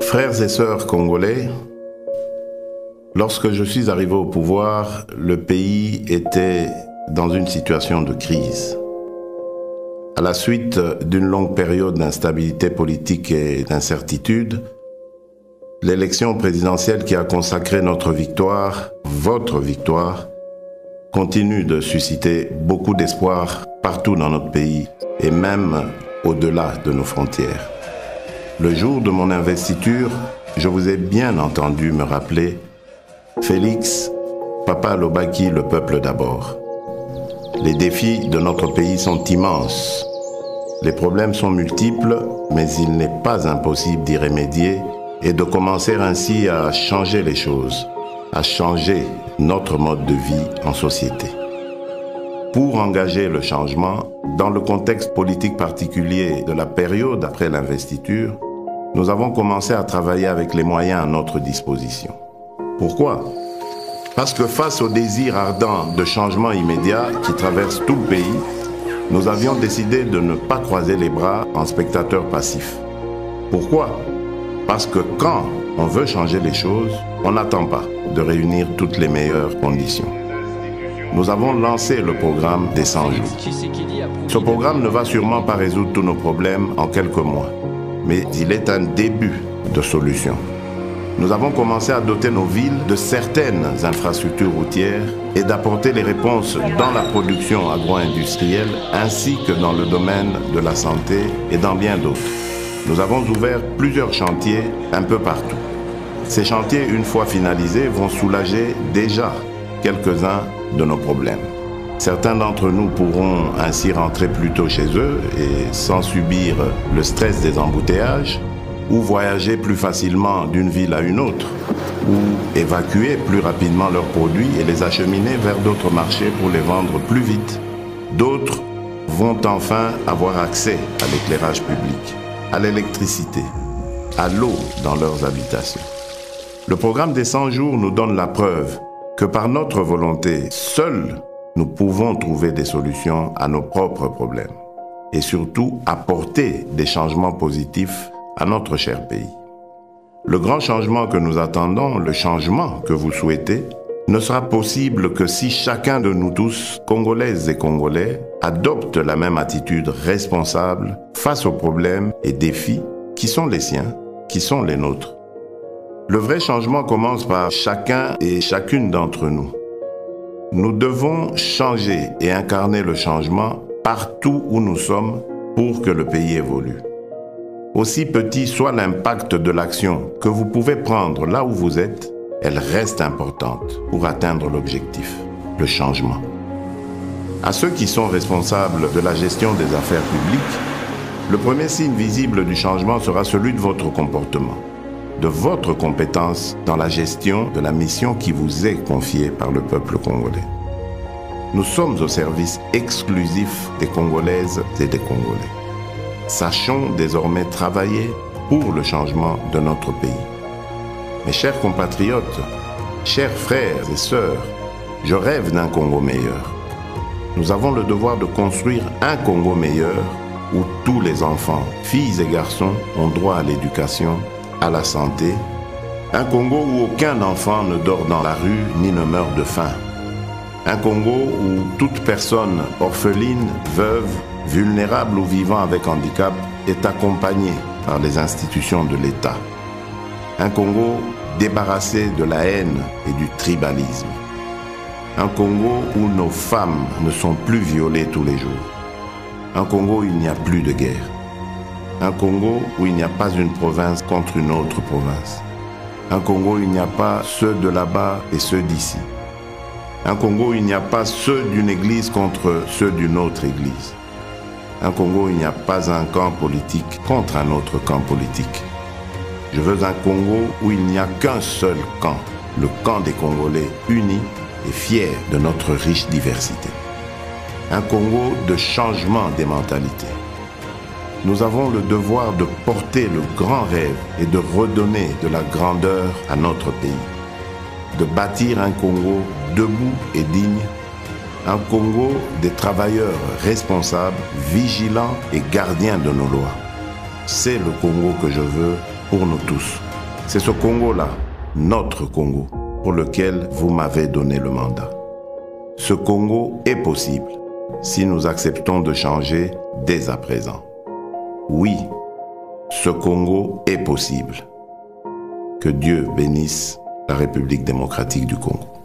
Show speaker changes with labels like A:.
A: Frères et sœurs congolais, lorsque je suis arrivé au pouvoir, le pays était dans une situation de crise. À la suite d'une longue période d'instabilité politique et d'incertitude, l'élection présidentielle qui a consacré notre victoire, votre victoire, continue de susciter beaucoup d'espoir partout dans notre pays et même au-delà de nos frontières. Le jour de mon investiture, je vous ai bien entendu me rappeler « Félix, Papa Lobaki, le peuple d'abord ». Les défis de notre pays sont immenses. Les problèmes sont multiples, mais il n'est pas impossible d'y remédier et de commencer ainsi à changer les choses, à changer notre mode de vie en société. Pour engager le changement, dans le contexte politique particulier de la période après l'investiture, nous avons commencé à travailler avec les moyens à notre disposition. Pourquoi ? Parce que face au désir ardent de changement immédiat qui traverse tout le pays, nous avions décidé de ne pas croiser les bras en spectateurs passifs. Pourquoi ? Parce que quand on veut changer les choses, on n'attend pas de réunir toutes les meilleures conditions. Nous avons lancé le programme des 100 jours. Ce programme ne va sûrement pas résoudre tous nos problèmes en quelques mois, mais il est un début de solution. Nous avons commencé à doter nos villes de certaines infrastructures routières et d'apporter les réponses dans la production agro-industrielle ainsi que dans le domaine de la santé et dans bien d'autres. Nous avons ouvert plusieurs chantiers un peu partout. Ces chantiers, une fois finalisés, vont soulager déjà quelques-uns de nos problèmes. Certains d'entre nous pourront ainsi rentrer plus tôt chez eux et sans subir le stress des embouteillages, ou voyager plus facilement d'une ville à une autre, ou évacuer plus rapidement leurs produits et les acheminer vers d'autres marchés pour les vendre plus vite. D'autres vont enfin avoir accès à l'éclairage public, à l'électricité, à l'eau dans leurs habitations. Le programme des 100 jours nous donne la preuve que par notre volonté, seuls nous pouvons trouver des solutions à nos propres problèmes et surtout apporter des changements positifs à notre cher pays. Le grand changement que nous attendons, le changement que vous souhaitez, ne sera possible que si chacun de nous tous, Congolaises et Congolais, adopte la même attitude responsable face aux problèmes et défis qui sont les siens, qui sont les nôtres. Le vrai changement commence par chacun et chacune d'entre nous. Nous devons changer et incarner le changement partout où nous sommes pour que le pays évolue. Aussi petit soit l'impact de l'action que vous pouvez prendre là où vous êtes, elle reste importante pour atteindre l'objectif, le changement. À ceux qui sont responsables de la gestion des affaires publiques, le premier signe visible du changement sera celui de votre comportement, de votre compétence dans la gestion de la mission qui vous est confiée par le peuple congolais. Nous sommes au service exclusif des Congolaises et des Congolais. Sachons désormais travailler pour le changement de notre pays. Mes chers compatriotes, chers frères et sœurs, je rêve d'un Congo meilleur. Nous avons le devoir de construire un Congo meilleur où tous les enfants, filles et garçons, ont droit à l'éducation, à la santé. Un Congo où aucun enfant ne dort dans la rue ni ne meurt de faim. Un Congo où toute personne orpheline, veuve, vulnérable ou vivant avec handicap est accompagné par les institutions de l'État. Un Congo débarrassé de la haine et du tribalisme. Un Congo où nos femmes ne sont plus violées tous les jours. Un Congo où il n'y a plus de guerre. Un Congo où il n'y a pas une province contre une autre province. Un Congo où il n'y a pas ceux de là-bas et ceux d'ici. Un Congo où il n'y a pas ceux d'une église contre ceux d'une autre église. Un Congo où il n'y a pas un camp politique contre un autre camp politique. Je veux un Congo où il n'y a qu'un seul camp, le camp des Congolais unis et fiers de notre riche diversité. Un Congo de changement des mentalités. Nous avons le devoir de porter le grand rêve et de redonner de la grandeur à notre pays. De bâtir un Congo debout et digne, un Congo des travailleurs responsables, vigilants et gardiens de nos lois. C'est le Congo que je veux pour nous tous. C'est ce Congo-là, notre Congo, pour lequel vous m'avez donné le mandat. Ce Congo est possible si nous acceptons de changer dès à présent. Oui, ce Congo est possible. Que Dieu bénisse la République démocratique du Congo.